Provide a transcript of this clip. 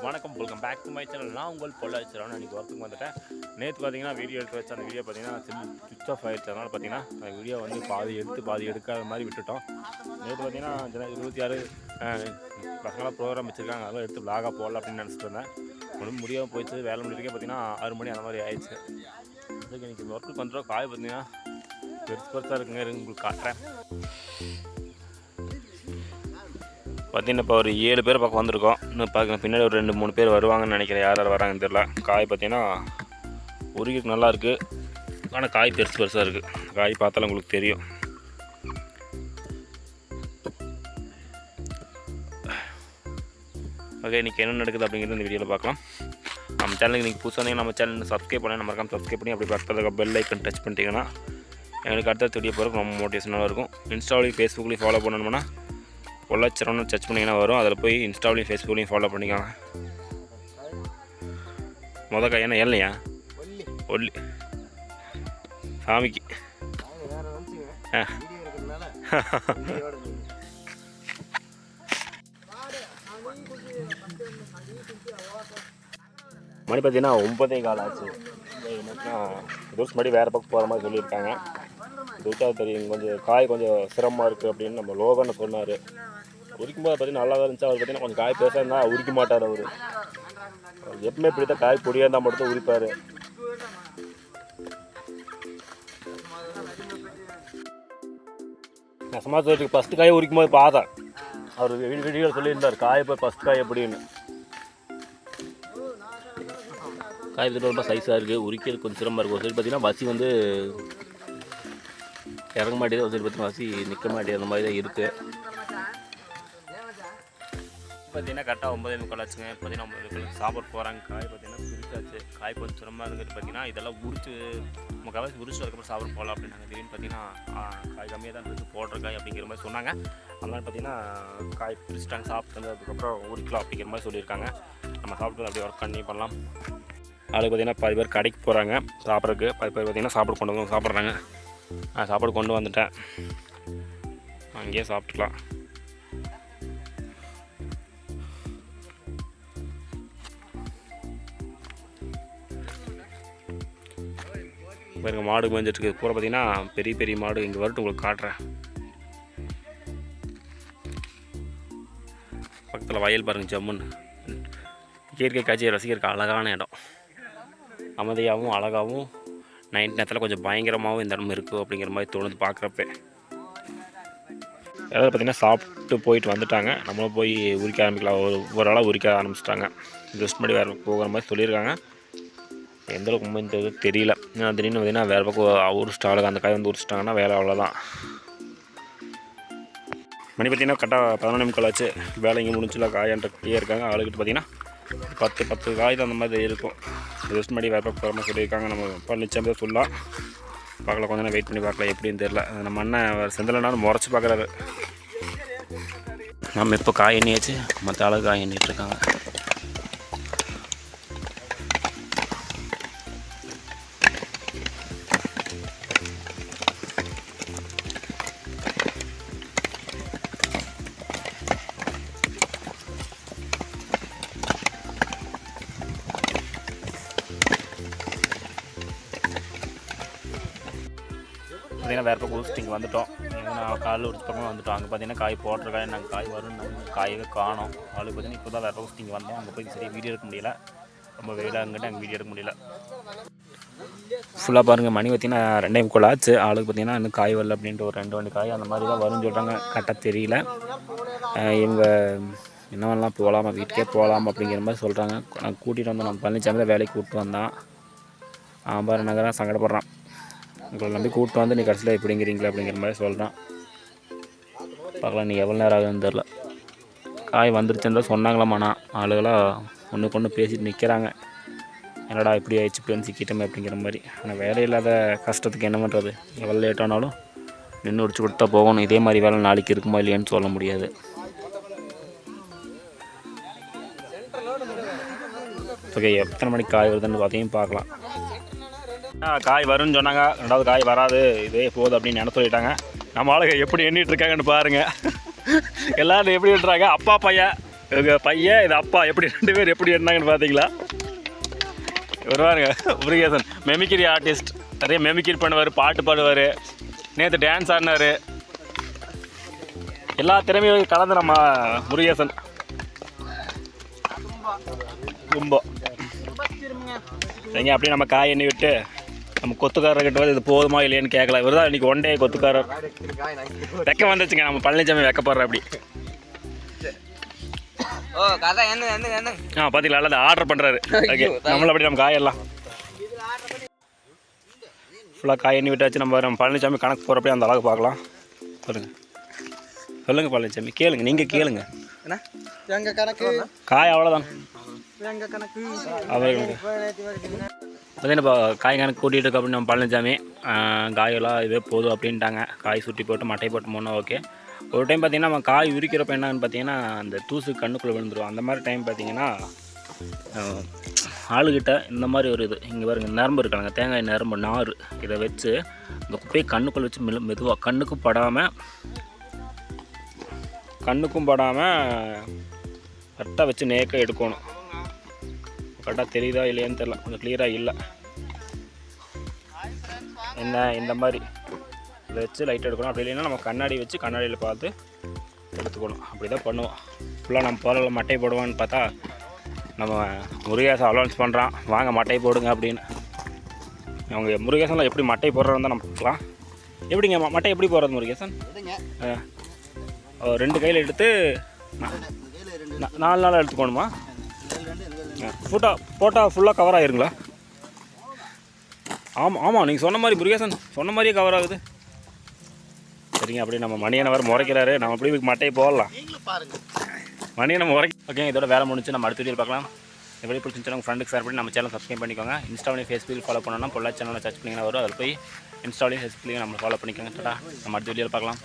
வணக்கம், welcome back to my channel. நான் உங்கள் பொள்ளாச்சிரவன். அன்றைக்கி ஒர்க்குக்கு வந்துட்டேன். நேற்று பார்த்தீங்கன்னா வீடியோ எடுத்து வச்சு அந்த வீடியோ பார்த்தீங்கன்னா சுவிட்ச் ஆஃப் ஆகிடுச்சு. அதனால் பார்த்தீங்கன்னா அந்த வீடியோ வந்து பாதி எடுக்காத மாதிரி விட்டுட்டோம். நேற்று பார்த்தீங்கன்னா ஜனவரி 26 பசங்களாம் ப்ரோக்ராம் வச்சுருக்காங்க. அதெல்லாம் எடுத்து விளாகாக போடலாம் அப்படின்னு நினச்சிட்டு இருந்தேன். ஒன்றும் முடியாமல் போயிடுச்சு. வேலை முடிக்கிறக்கே பார்த்தீங்கன்னா 6 மணி அந்த மாதிரி ஆயிடுச்சு. அதுக்கு இன்றைக்கி ஒர்க்குக்கு வந்துடும். காய் பார்த்தீங்கன்னா பெருசாக இருக்குங்க. உங்களுக்கு காட்டுறேன். பார்த்தீங்கன்னா இப்போ ஒரு 7 பேர் பக்கம் வந்திருக்கோம். இன்னும் பார்க்குறேன் பின்னாடி ஒரு 2-3 பேர் வருவாங்கன்னு நினைக்கிறேன். யார் வராங்கன்னு தெரியல. காய் பார்த்தீங்கன்னா உருகிட்டு நல்லாயிருக்கு. ஆனால் காய் பெருசாக இருக்குது. காய் பார்த்தாலும் உங்களுக்கு தெரியும். ஓகே, இன்றைக்கி என்ன நடக்குது அப்படிங்கிறது இந்த வீடியோவில் பார்க்கலாம். நம்ம சேனலுக்கு இன்றைக்கி புதுசாக இருந்தீங்கன்னா நம்ம சேனல் சப்ஸ்கிரைப் பண்ணி நம்ம சப்ஸ்கிரைப் பண்ணி அப்படி பக்கத்தில் பெல் ஐக்கன் டச் பண்ணிட்டீங்கன்னா எங்களுக்கு அடுத்த வீடியோ போகிறதுக்கு ரொம்ப மோட்டிவேஷனாக இருக்கும். இன்ஸ்டாவிலையும் ஃபேஸ்புக்லேயும் ஃபாலோ பண்ணணும்னா பொள்ளாச்சிரவன் சர்ச் பண்ணிங்கன்னா வரும். அதில் போய் இன்ஸ்டாவிலையும் ஃபேஸ்புக்லையும் ஃபாலோ பண்ணிக்கோங்க. காய் என்ன ஏழையா ஒல்லி சாமிக்கு மணி பார்த்தீங்கன்னா 9:15 ஆச்சு. தூரம் மறுபடி வேறு பக்கம் போகிற மாதிரி சொல்லியிருக்காங்க. இதுக்காக தெரியும் கொஞ்சம் காய் கொஞ்சம் சிரமமாக இருக்குது அப்படின்னு நம்ம லோகன்னு சொன்னார். உரிக்கும்போது பார்த்தீங்கன்னா நல்லா தான் இருந்துச்சு. அவர் பார்த்தீங்கன்னா கொஞ்சம் காய் பேச இருந்தால் உரிக்க மாட்டார். அவர் எப்பவுமே இப்படி தான் காய் பொடியாக இருந்தால் மட்டும் உரிப்பார். நான் சமாச்சாரத்துக்கு ஃபஸ்ட்டு காயை உரிக்கும் போது பார்த்தேன். அவர் வீடியோ சொல்லியிருந்தார் காய் போய் ஃபஸ்ட் காய் எப்படின்னு. காய் பார்த்துட்டு ரொம்ப சைஸாக இருக்குது. உரிக்கிறது கொஞ்சம் சிரமமாக இருக்கும். ஒரு சைடு பார்த்தீங்கன்னா வசி வந்து இறங்க மாட்டேது. ஒரு சைடு பார்த்தீங்கன்னா வசி நிற்க மாட்டேது. அந்த மாதிரி தான் இருக்குது. பார்த்தீங்கன்னா கரெக்டாக 9:15 ஆச்சுங்க. பார்த்தீங்கன்னா 9:15 சாப்பிட போகிறாங்க. காய் பார்த்தீங்கன்னா பிரிச்சாச்சு. காய் கொஞ்சம் சிரமமாக இருந்துட்டு பார்த்தீங்கன்னா இதெல்லாம் உரிச்சு முக்கால்வாசி உரிச்சு அதுக்கப்புறம் சாப்பிட போகலாம் அப்படின்னு நாங்கள் திடீர்னு பார்த்தீங்கன்னா காய் கம்மியாக தான் இருக்குது போடுற காய் அப்படிங்கிற மாதிரி சொன்னாங்க. அதனால் பார்த்தீங்கன்னா காய் பிரிச்சுட்டாங்க. சாப்பிட்டு அதுக்கப்புறம் உரிக்கலாம் அப்படிங்கிற மாதிரி சொல்லியிருக்காங்க. நம்ம சாப்பிட்டு அப்படியே ஒர்க் பண்ணி பண்ணலாம். அதுக்கு பார்த்தீங்கன்னா 10 பேர் கடைக்கு போகிறாங்க சாப்பிட்றதுக்கு. 10 பேர் பார்த்தீங்கன்னா சாப்பாடு கொண்டு வந்து சாப்பிட்றாங்க. நான் சாப்பாடு கொண்டு வந்துட்டேன். அங்கேயே சாப்பிட்டுக்கலாம். பாருங்க மாடு மேய்ஞ்சிட்ருக்கு. பூரா பார்த்தீங்கன்னா பெரிய மாடு. இங்கே வரட்டு உங்களுக்கு காட்டுறேன். பக்கத்தில் வயல் பாருங்கள் ஜம்முன்னு. இயற்கை காட்சியை ரசிக்கிறதுக்கு அழகான இடம். அமைதியாகவும் அழகாகவும் நைட் நேரத்தில் கொஞ்சம் பயங்கரமாகவும் இந்த இடம் இருக்குது அப்படிங்கிற மாதிரி தோணுது பார்க்குறப்ப. யாராவது பார்த்திங்கன்னா சாப்பிட்டு போயிட்டு வந்துட்டாங்க. நம்மளும் போய் உரிக்க ஆரம்பிக்கலாம். ஒரு ஆளாக உரிக்க ஆரம்பிச்சிட்டாங்க. ஜஸ்ட் மாதிரி வேறு போகிற மாதிரி சொல்லியிருக்காங்க. எந்தளவுக்கு உண்மைன்றது தெரியல. திடீர்னு பார்த்திங்கன்னா வேறு பக்கம் உரிச்சிட்டாங்க. அந்த காய் வந்து உரிச்சிட்டாங்கன்னா வேலை அவ்வளோதான். மணி பார்த்திங்கன்னா கரெக்டாக 11:15 ஆச்சு. வேலை இங்கே முடிஞ்சிலாம். காயான்ட்டே இருக்காங்க. ஆளுக்கிட்ட பார்த்திங்கன்னா 10 காய் தான் அந்த மாதிரி இருக்கும். ஜஸ்ட் மாதிரி வேறு பக்கம் போகிற மாதிரி சொல்லியிருக்காங்க. நம்ம இப்போ நிச்சயம் தான் சொல்லலாம். பார்க்கலாம், கொஞ்சம் நேரம் வெயிட் பண்ணி பார்க்கலாம். எப்படின்னு தெரில. நம்ம அண்ணன் செந்திலனாலும் முறைச்சி பார்க்குறாரு. நம்ம இப்போ காய் எண்ணியாச்சு. மற்ற ஆளுக்கு காய் எண்ணிட்டுருக்காங்க. பார்த்தீங்கன்னா வேறு பக்கம் உரிச்சிட்டு இங்கே வந்துவிட்டோம். நான் காலையில் உரிச்சு பக்கம் வந்துவிட்டோம். அங்கே பார்த்தீங்கன்னா காய் போடுற காய் நாங்கள் காய் வரும் காயவே காணோம். ஆளுக்கு பார்த்தீங்கன்னா இப்போ தான் வேறு பக்கம் இங்கே வந்தோம். அங்கே போய் சரியாக வீடியோ எடுக்க முடியல. ரொம்ப வெயிலாக அங்கிட்ட அங்கே வீடியோ எடுக்க முடியல. ஃபுல்லாக பாருங்கள் மணி பார்த்திங்கன்னா 2:15 ஆச்சு. ஆளுக்கு பார்த்திங்கன்னா இன்னும் காய் வரல அப்படின்ட்டு ஒரு 2 வண்டி காய் அந்த மாதிரி தான் வரும்னு சொல்கிறாங்க. கரெக்டாக தெரியல. இவங்க என்ன பண்ணலாம் போகலாமா வீட்டுக்கே போகலாம் அப்படிங்கிற மாதிரி சொல்கிறாங்க. நான் கூட்டிகிட்டு வந்தோம். நம்ம பழனிசாமி தான் வேலைக்கு கூப்பிட்டு வந்தான். பாரு நகரம் சங்கடப்படுறான். உங்களை நம்பி கூப்பிட்டு வந்து நீ கடைசியில் எப்படிங்கிறீங்களா அப்படிங்கிற மாதிரி சொல்கிறான். பார்க்கலாம் நீ எவ்வளோ நேரம் ஆகுதுன்னு தெரில. காய் வந்துருச்சுன்னு தான் சொன்னாங்களாம்மாண்ணா. ஆளுகளாக ஒன்றுக்கு ஒன்று பேசிட்டு நிற்கிறாங்க. என்னடா இப்படி ஆயிடுச்சு இப்படின்னு சிக்கிட்டோமே அப்படிங்கிற மாதிரி. ஆனால் வேலை இல்லாத கஷ்டத்துக்கு என்ன பண்ணுறது? எவ்வளோ லேட் ஆனாலும் நின்று உடிச்சு கொடுத்தா போகணும். இதே மாதிரி வேலை நாளைக்கு இருக்குமா இல்லையான்னு சொல்ல முடியாது. ஓகே, எத்தனை மணிக்கு காய் வருதுன்னு பார்த்தீங்கன்னா பார்க்கலாம். காய் வரும்னு சொன்னாங்க. 2வது காய் வராது, இதே போகுது அப்படின்னு என்ன சொல்லிட்டாங்க. நம்ம ஆளுங்க எப்படி எண்ணிட்டு இருக்காங்கன்னு பாருங்கள். எல்லோரும் எப்படி விட்டுறாங்க. அப்பா பையன் இவங்க பையன் இது அப்பா எப்படி 2 பேர் எப்படி இருந்தாங்கன்னு பார்த்தீங்களா? வருவாருங்க முருகேசன், மெமிக்ரி ஆர்டிஸ்ட், நிறைய மெமிக்ரி பண்ணுவார், பாட்டு பாடுவார், நேற்று டான்ஸ் ஆடினார், எல்லா திறமையும் கலந்து நம்ம முருகேசன். ரொம்ப சரிங்க. அப்படியே நம்ம காய் எண்ணி விட்டு நம்ம கொத்துக்காரர்கிட்ட வந்து இது போதுமா இல்லையான்னு கேட்கலாம். இவர் தான் இன்றைக்கி 1 டே கொத்துக்காரர். வெக்க வந்துச்சுங்க நம்ம பழனிசாமி வெக்கப்படுற அப்படி. பார்த்தீங்களா நல்லா ஆர்டர் பண்ணுறாரு. ஓகே நம்மளும் அப்படி நம்ம காயெல்லாம் ஃபுல்லாக காய் எண்ணி விட்டாச்சு. நம்ம பழனிசாமி கணக்கு போகிறப்படி அந்த அளவுக்கு பார்க்கலாம். சொல்லுங்கள் பழனிசாமி, கேளுங்க, நீங்கள் கேளுங்க. காய் அவ்வளோதான் அவர்களுக்கு பார்த்தீங்கன்னா காய் கணக்கு கூட்டிகிட்டு இருக்க அப்படின்னு நம்ம பழனிசாமி. காயெல்லாம் இதே போதும் அப்படின்ட்டாங்க. காய் சுட்டி போட்டு மட்டை போட்டு போனால் ஓகே. ஒரு டைம் பார்த்திங்கன்னா நம்ம காய் உரிக்கிறப்ப என்னன்னு பார்த்தீங்கன்னா அந்த தூசு கண்ணுக்குள்ளே விழுந்துடும். அந்த மாதிரி டைம் பார்த்திங்கன்னா ஆளுகிட்ட இந்த மாதிரி ஒரு இது இங்கே பாருங்க நரம்பு இருக்காங்க, தேங்காய் நரம்பு நார், இதை வச்சு இந்த குப்பையை கண்ணுக்குள்ளே வச்சு மெதுவாக கண்ணுக்கும் படாமல் கரெக்டாக வச்சு நேக்காக எடுக்கணும். கரெக்டாக தெரியுதா இல்லையான்னு தெரியல, கொஞ்சம் கிளியராக இல்லை. என்ன இந்த மாதிரி இதை வச்சு லைட் எடுக்கணும். அப்படி இல்லைன்னா நம்ம கண்ணாடி வச்சு கண்ணாடியில் பார்த்து எடுத்துக்கணும். அப்படி தான் பண்ணுவோம். ஃபுல்லாக நம்ம போல மட்டை போடுவான்னு பார்த்தா நம்ம முருகேசன் அலோன்ஸ் பண்ணுறான், வாங்க மட்டை போடுங்க அப்படின்னு. அவங்க முருகேசனில் எப்படி மட்டை போடுறோன்னு தான் நம்ம பார்க்கலாம். எப்படிங்க மட்டை எப்படி போடுறது முருகேசன்? 2 கையில் எடுத்து 4 நாளாக எடுத்துக்கணுமா? போட்டால் ஃபுல்லாக கவர் ஆகிருங்களா? ஆமாம் நீங்கள் சொன்ன மாதிரி முருகேசன் சொன்ன மாதிரியே கவர் ஆகுது. சரிங்க. அப்படி நம்ம மணியனை வர முறைக்கிறாரு, நம்ம அப்படி மட்டையை போடலாம். மணியனை ஓகே. இதோட வேலை முடிச்சு நம்ம அடுத்த வீடியோ பார்க்கலாம். இந்த வீடியோ பிடிச்சிருந்துச்சுன்னா உங்கள் ஃப்ரெண்டுக்கு ஷேர் பண்ணி நம்ம சேனல் சப்ஸ்கிரைப் பண்ணிக்கோங்க. இன்ஸ்டாவிலையும் ஃபேஸ்புக்கில் ஃபாலோ பண்ணோன்னா பொள்ளாச்சி சேனலில் சர்ச் பண்ணிங்கன்னா வரும். அதில் போய் இன்ஸ்டாவிலையும் ஃபேஸ்புக்லையும் நம்ம ஃபாலோ பண்ணிக்கோங்க. நம்ம அடுத்த வீடியோவில் பார்க்கலாம்.